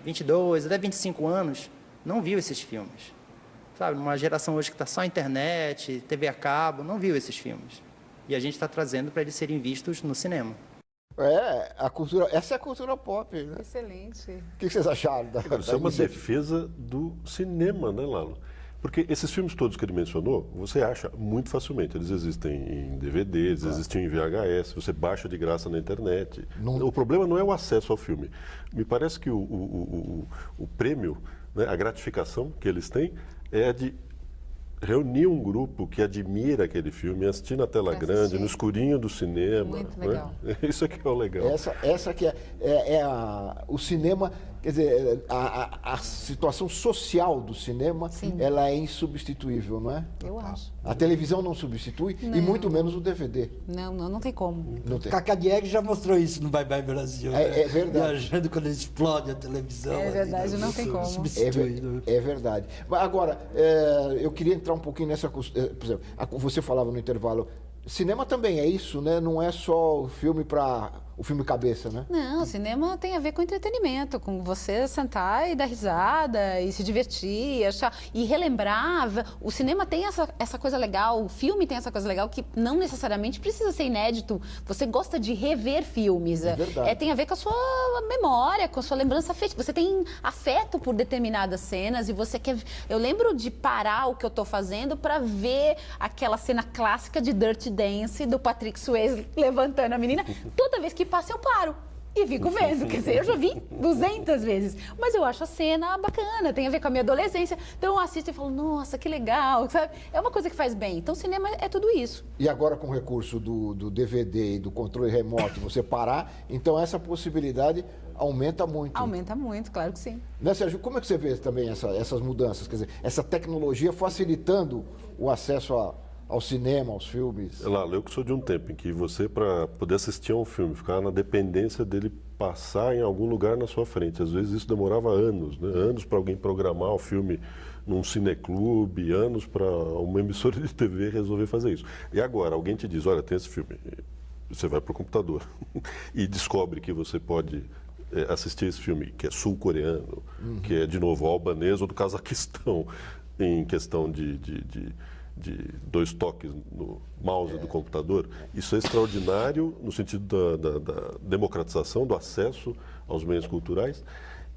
22, até 25 anos, não viu esses filmes. Sabe, uma geração hoje que está só internet, TV a cabo, não viu esses filmes. E a gente está trazendo para eles serem vistos no cinema. Essa é a cultura pop, né? Excelente. O que vocês acharam da Isso é uma defesa do cinema, né, Lalo? Porque esses filmes todos que ele mencionou, você acha muito facilmente. Eles existem em DVD, eles existem em VHS, você baixa de graça na internet. O problema não é o acesso ao filme. Me parece que o prêmio, né, a gratificação que eles têm é a de reunir um grupo que admira aquele filme, assistir na tela grande, no escurinho do cinema. Muito legal. Né? Isso é que é o legal. Essa que o cinema, quer dizer, a situação social do cinema, ela é insubstituível, não é? Eu acho. A televisão não substitui, e muito menos o DVD. Não tem como. Cacá Diegues já mostrou isso no Bye Bye Brasil. É verdade. Viajando quando explode a televisão. É verdade, não tem como. É verdade. Agora, eu queria entrar um pouquinho nessa... Por exemplo, você falava no intervalo, cinema também é isso, né? Não é só o filme cabeça, né? Não, cinema tem a ver com entretenimento, com você sentar e dar risada, e se divertir, achar, e relembrar. O cinema tem essa coisa legal, o filme tem essa coisa legal que não necessariamente precisa ser inédito. Você gosta de rever filmes. É verdade. Tem a ver com a sua memória, com a sua lembrança afetiva. Você tem afeto por determinadas cenas e você quer... Eu lembro de parar o que eu estou fazendo para ver aquela cena clássica de Dirty Dance do Patrick Swayze levantando a menina. Toda vez que passa eu paro e fico vendo, quer dizer, eu já vi 200 vezes, mas eu acho a cena bacana, tem a ver com a minha adolescência, então eu assisto e falo, nossa, que legal, sabe? É uma coisa que faz bem, então cinema é tudo isso. E agora com o recurso do DVD e do controle remoto, você parar, então essa possibilidade aumenta muito. Aumenta muito, claro que sim. Né, Sérgio, como é que você vê também essas mudanças, quer dizer, essa tecnologia facilitando o acesso ao cinema, aos filmes? Lalo, eu que sou de um tempo em que você, para poder assistir a um filme, ficava na dependência dele passar em algum lugar na sua frente. Às vezes isso demorava anos, né? Anos para alguém programar o filme num cineclube, anos para uma emissora de TV resolver fazer isso. E agora, alguém te diz, olha, tem esse filme. Você vai para o computador e descobre que você pode assistir esse filme, que é sul-coreano, que é, de novo, albanês ou do Cazaquistão, em questão de 2 toques no mouse do computador. Isso é extraordinário no sentido da democratização, do acesso aos meios culturais.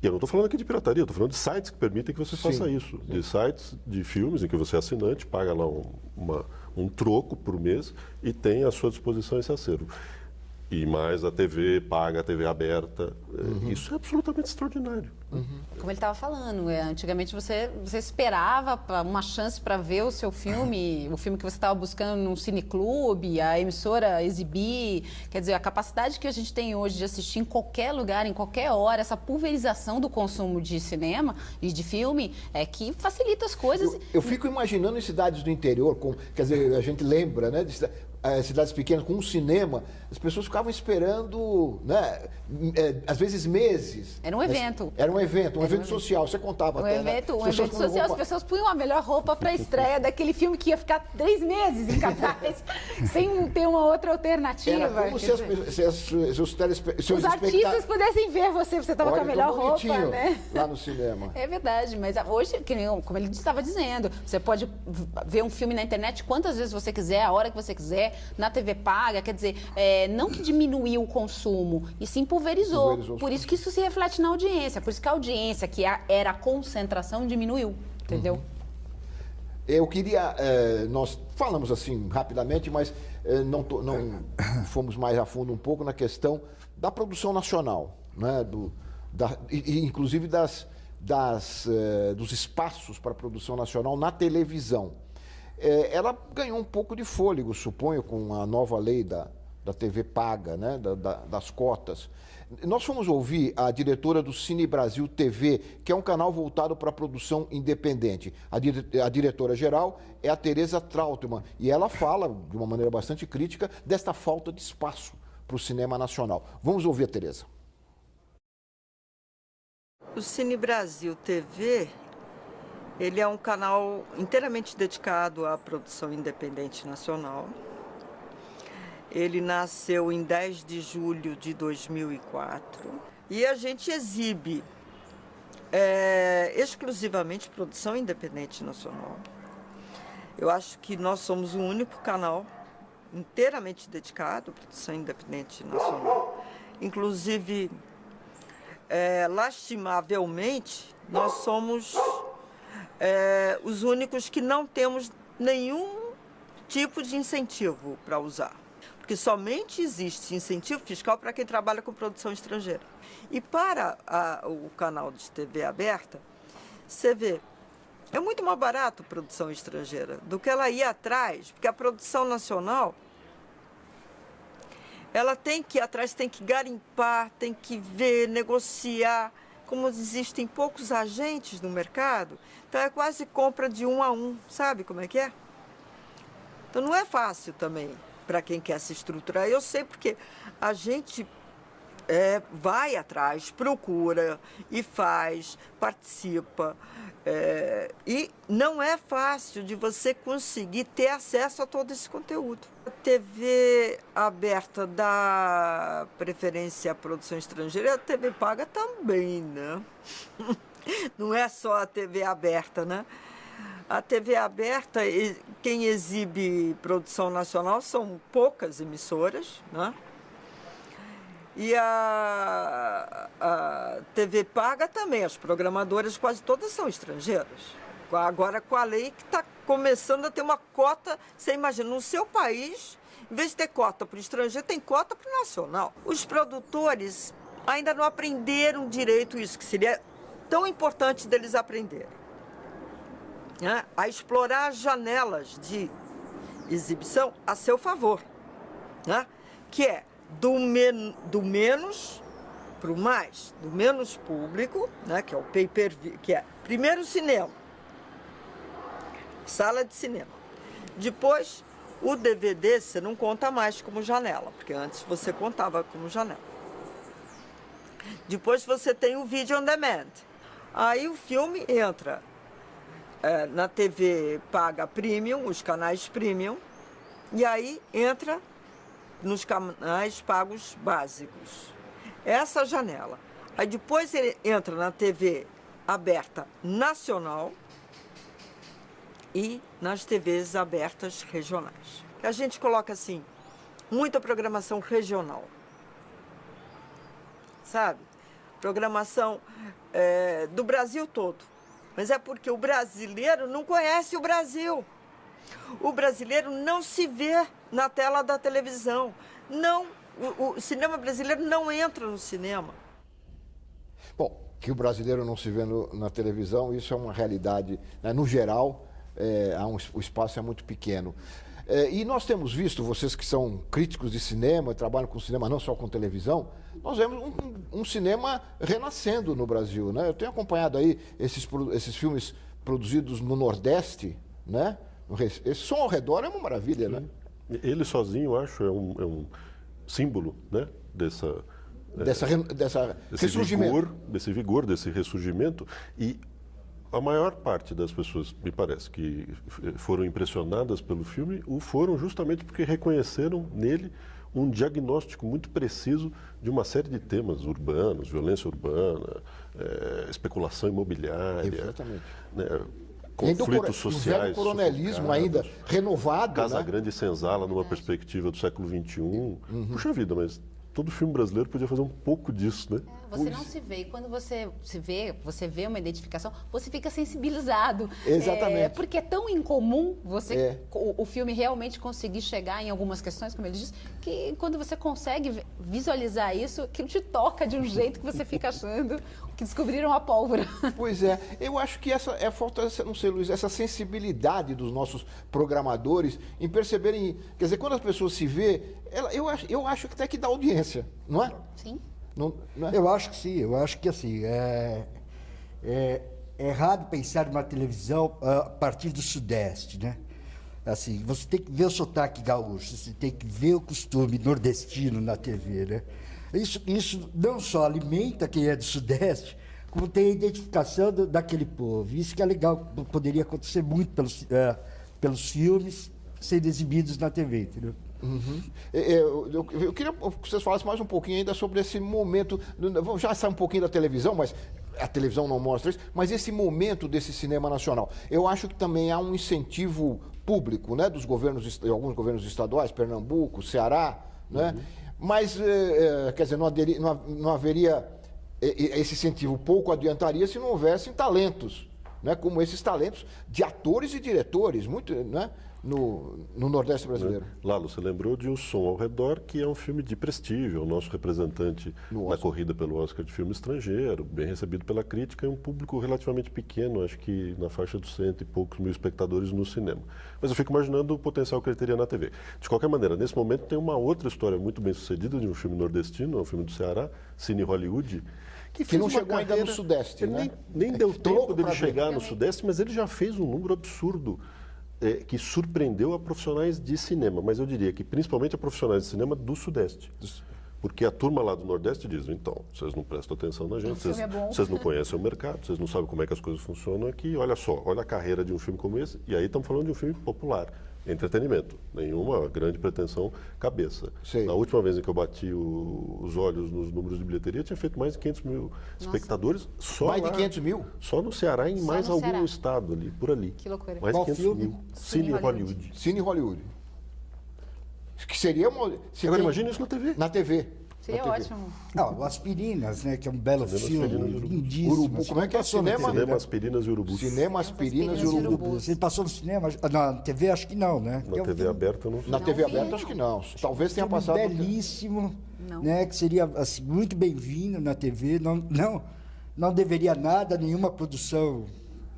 E eu não estou falando aqui de pirataria, eu estou falando de sites que permitem que você faça isso. De sites de filmes em que você é assinante, paga lá um troco por mês e tem à sua disposição esse acervo. E mais a TV paga, a TV aberta. Isso é absolutamente extraordinário. Como ele estava falando, antigamente você esperava uma chance para ver o seu filme, o filme que você estava buscando num cineclube, a emissora exibir. Quer dizer, a capacidade que a gente tem hoje de assistir em qualquer lugar, em qualquer hora, essa pulverização do consumo de cinema e de filme, é que facilita as coisas. Eu fico imaginando em cidades do interior, quer dizer, a gente lembra, né, de cidades pequenas com um cinema, as pessoas ficavam esperando, né, às vezes meses. Era um evento. Era um evento social, você contava Um até, evento, né? um evento social, as pessoas punham a melhor roupa para a estreia daquele filme que ia ficar 3 meses em cartaz, sem ter uma outra alternativa. Era como se os artistas pudessem ver você estava com a melhor roupa, né? Lá no cinema. É verdade, mas hoje, como ele estava dizendo, você pode ver um filme na internet quantas vezes você quiser, a hora que você quiser, na TV paga, quer dizer, não que diminuiu o consumo, e sim pulverizou. Por isso que isso se reflete na audiência, por isso que a audiência, que era a concentração, diminuiu, entendeu? Eu queria, nós falamos assim rapidamente, mas não fomos mais a fundo um pouco na questão da produção nacional, né? Inclusive dos espaços para produção nacional na televisão. Ela ganhou um pouco de fôlego, suponho, com a nova lei da TV paga, né? Das cotas. Nós fomos ouvir a diretora do Cine Brasil TV, que é um canal voltado para a produção independente. A diretora-geral é a Tereza Trautmann, e ela fala, de uma maneira bastante crítica, desta falta de espaço para o cinema nacional. Vamos ouvir a Tereza. O Cine Brasil TV, ele é um canal inteiramente dedicado à produção independente nacional. Ele nasceu em 10 de julho de 2004 e a gente exibe exclusivamente produção independente nacional. Eu acho que nós somos o único canal inteiramente dedicado à produção independente nacional. Inclusive, lastimavelmente, nós somos os únicos que não temos nenhum tipo de incentivo para usar. Porque somente existe incentivo fiscal para quem trabalha com produção estrangeira. E para o canal de TV aberta, você vê, é muito mais barato a produção estrangeira do que ela ir atrás, porque a produção nacional, ela tem que ir atrás, tem que garimpar, tem que ver, negociar. Como existem poucos agentes no mercado, então é quase compra de 1 a 1, sabe como é que é? Então não é fácil também para quem quer se estruturar. Eu sei porque a gente vai atrás, procura e faz, participa. E não é fácil de você conseguir ter acesso a todo esse conteúdo. A TV aberta dá preferência à produção estrangeira, a TV paga também, né? Não é só a TV aberta, né? A TV aberta, quem exibe produção nacional são poucas emissoras, né? E a TV paga também, as programadoras quase todas são estrangeiras. Agora com a lei que está começando a ter uma cota, você imagina, no seu país, em vez de ter cota para o estrangeiro, tem cota para o nacional. Os produtores ainda não aprenderam direito isso, que seria tão importante deles aprenderem. A explorar as janelas de exibição a seu favor, né? Que é do menos para o mais, do menos público, né? Que é o pay-per-view, que é primeiro cinema, sala de cinema. Depois, o DVD você não conta mais como janela, porque antes você contava como janela. Depois você tem o video on demand. Aí o filme entra na TV paga premium, os canais premium, e aí entra nos canais pagos básicos. Essa janela. Aí depois ele entra na TV aberta nacional e nas TVs abertas regionais. A gente coloca assim, muita programação regional. Sabe? Programação do Brasil todo. Mas é porque o brasileiro não conhece o Brasil. O brasileiro não se vê na tela da televisão. Não, o cinema brasileiro não entra no cinema. Bom, que o brasileiro não se vê na televisão, isso é uma realidade, né? No geral, o espaço é muito pequeno. E nós temos visto, vocês que são críticos de cinema, trabalham com cinema, não só com televisão, nós vemos um cinema renascendo no Brasil, né? Eu tenho acompanhado aí esses filmes produzidos no Nordeste, né? Esse Som ao Redor é uma maravilha, né? Ele sozinho, eu acho, é um símbolo, né? desse ressurgimento. Desse vigor, desse ressurgimento. E a maior parte das pessoas, me parece, que foram impressionadas pelo filme, o foram justamente porque reconheceram nele um diagnóstico muito preciso de uma série de temas urbanos, violência urbana, especulação imobiliária, né, conflitos sociais. O velho coronelismo ainda renovado. Casa Grande e Senzala numa perspectiva do século XXI. Puxa vida, mas todo filme brasileiro podia fazer um pouco disso, né? Você não se vê. E quando você vê uma identificação, você fica sensibilizado. Exatamente. Porque é tão incomum o filme realmente conseguir chegar em algumas questões, como ele diz, que quando você consegue visualizar isso, aquilo te toca de um jeito que você fica achando que descobriram a pólvora. Pois é. Eu acho que essa falta, não sei, Luiz, essa sensibilidade dos nossos programadores em perceberem... Quer dizer, quando as pessoas se vê, eu acho que até que dá audiência, não é? Sim. Não é? Eu acho que sim, eu acho que assim, é errado pensar numa televisão a partir do Sudeste, né? Assim, você tem que ver o sotaque gaúcho, você tem que ver o costume nordestino na TV, né? Isso não só alimenta quem é do Sudeste, como tem a identificação daquele povo. Isso que é legal, poderia acontecer muito pelos filmes sendo exibidos na TV, entendeu? Uhum. Eu queria que vocês falassem mais um pouquinho ainda sobre esse momento. Vamos já sair um pouquinho da televisão, mas a televisão não mostra isso, mas esse momento desse cinema nacional. Eu acho que também há um incentivo público, né, dos governos, alguns governos estaduais, Pernambuco, Ceará, né? Mas, quer dizer, não haveria esse incentivo, pouco adiantaria se não houvessem talentos, né, como esses talentos de atores e diretores, muito, né? No Nordeste brasileiro. Lalo, você lembrou de O Som ao Redor, que é um filme de prestígio, o nosso representante na corrida pelo Oscar de filme estrangeiro, bem recebido pela crítica e um público relativamente pequeno, acho que na faixa dos 100 e poucos mil espectadores no cinema. Mas eu fico imaginando o potencial que ele teria na TV. De qualquer maneira, nesse momento tem uma outra história muito bem sucedida de um filme nordestino, um filme do Ceará, Cine Hollywood, que não chegou ainda no Sudeste, né? Nem deu tempo dele chegar no Sudeste, mas ele já fez um número absurdo. Que surpreendeu a profissionais de cinema, mas eu diria que principalmente a profissionais de cinema do Sudeste. Porque a turma lá do Nordeste diz, então, vocês não prestam atenção na gente, vocês não conhecem o mercado, vocês não sabem como é que as coisas funcionam aqui, olha só, olha a carreira de um filme como esse, e aí estamos falando de um filme popular, entretenimento, nenhuma grande pretensão cabeça. Na última vez em que eu bati os olhos nos números de bilheteria, tinha feito mais de 500 mil espectadores. Só mais lá, de 500 mil? Só no Ceará e em mais algum estado ali, por ali. Que loucura. Mais de 500 mil. Cine Hollywood. Cine Hollywood. Que seria uma... Agora imagina isso na TV. Na TV. Seria ótimo. Não, Aspirinas, né, que é um belo filme, lindíssimo. Urubu, como é que é? Cinema, Aspirinas e Urubus. Cinema, Aspirinas e Urubus. Ele passou no cinema? Na TV acho que não, né? Na TV aberta não sei. Na TV aberta acho que não. Talvez tenha passado... belíssimo, né, que seria assim, muito bem-vindo na TV. Não deveria nada, nenhuma produção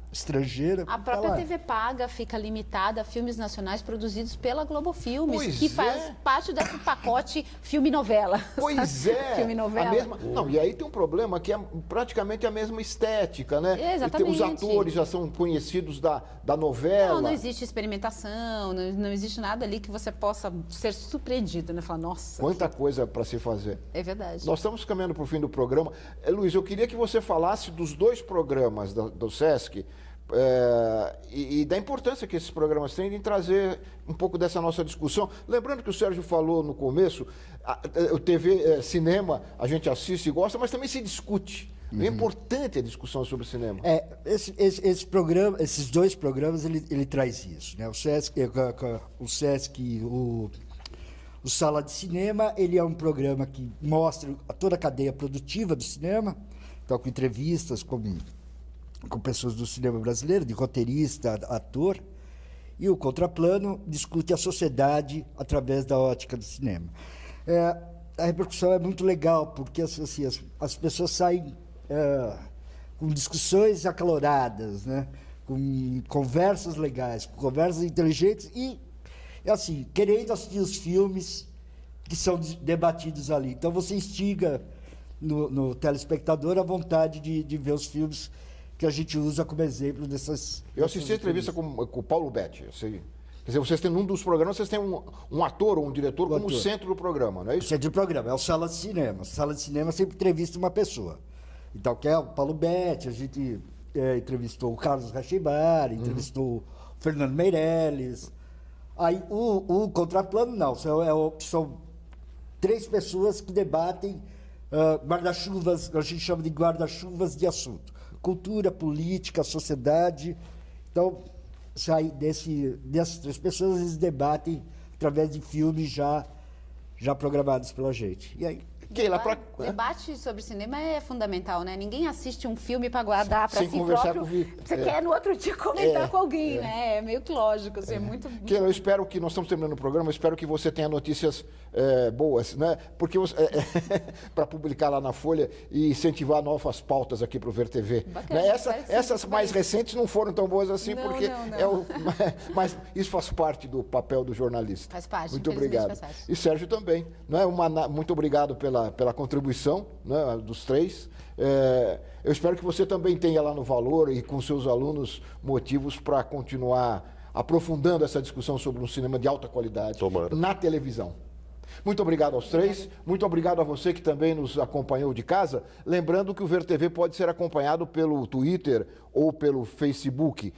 estrangeira. A própria TV paga fica limitada a filmes nacionais produzidos pela Globo Filmes, que faz parte desse pacote filme-novela. Pois é. Filme-novela. Não, e aí tem um problema que é praticamente a mesma estética, né? Exatamente. Os atores já são conhecidos da novela. Não existe experimentação, não existe nada ali que você possa ser surpreendido, né? Falar, nossa. Quanta coisa para se fazer. É verdade. Nós estamos caminhando para o fim do programa. Luiz, eu queria que você falasse dos dois programas do Sesc, e da importância que esses programas têm em trazer um pouco dessa nossa discussão. Lembrando que o Sérgio falou no começo, o TV, cinema, a gente assiste e gosta, mas também se discute. É importante a discussão sobre cinema. Esses dois programas, ele traz isso, né? O Sesc, o Sala de Cinema, ele é um programa que mostra toda a cadeia produtiva do cinema, então com entrevistas com pessoas do cinema brasileiro, de roteirista, ator, e o Contraplano discute a sociedade através da ótica do cinema. A repercussão é muito legal, porque assim, as pessoas saem com discussões acaloradas, né? Com conversas legais, com conversas inteligentes e, assim, querendo assistir os filmes que são debatidos ali. Então, você instiga no telespectador a vontade de ver os filmes que a gente usa como exemplo dessas... Eu assisti a entrevista com o Paulo Betti, Quer dizer, vocês têm num dos programas, vocês têm um ator ou um diretor como centro do programa, não é isso? O centro do programa, é o Sala de Cinema. Sala de Cinema sempre entrevista uma pessoa. Então, que é o Paulo Betti, a gente entrevistou o Carlos Rachibari, entrevistou o Fernando Meirelles. Aí, o contraplano, não. São 3 pessoas que debatem guarda-chuvas, a gente chama de guarda-chuvas de assunto. Cultura, política, sociedade. Então, dessas 3 pessoas, eles debatem através de filmes já programados pela gente. E aí... Debate sobre cinema é fundamental, né? Ninguém assiste um filme para guardar para si próprio. Você quer no outro dia comentar com alguém, né? É meio que lógico, assim, é muito... Keila, eu espero que, nós estamos terminando o programa, eu espero que você tenha notícias boas, né? Porque para publicar lá na Folha e incentivar novas pautas aqui para o Ver TV. Bacana, né? Essas mais recentes não foram tão boas assim, porque não. mas isso faz parte do papel do jornalista. Faz parte, muito obrigado. Faz parte. E Sérgio também, né? Muito obrigado pela contribuição, né, dos 3. Eu espero que você também tenha lá no Valor e com seus alunos motivos para continuar aprofundando essa discussão sobre um cinema de alta qualidade na televisão. Muito obrigado aos 3, muito obrigado a você que também nos acompanhou de casa. Lembrando que o Ver TV pode ser acompanhado pelo Twitter ou pelo Facebook.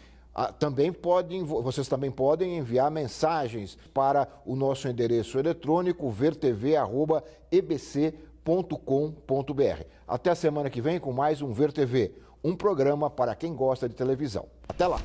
Vocês também podem enviar mensagens para o nosso endereço eletrônico vertv@ebc.com.br. Até a semana que vem com mais um Ver TV, um programa para quem gosta de televisão. Até lá!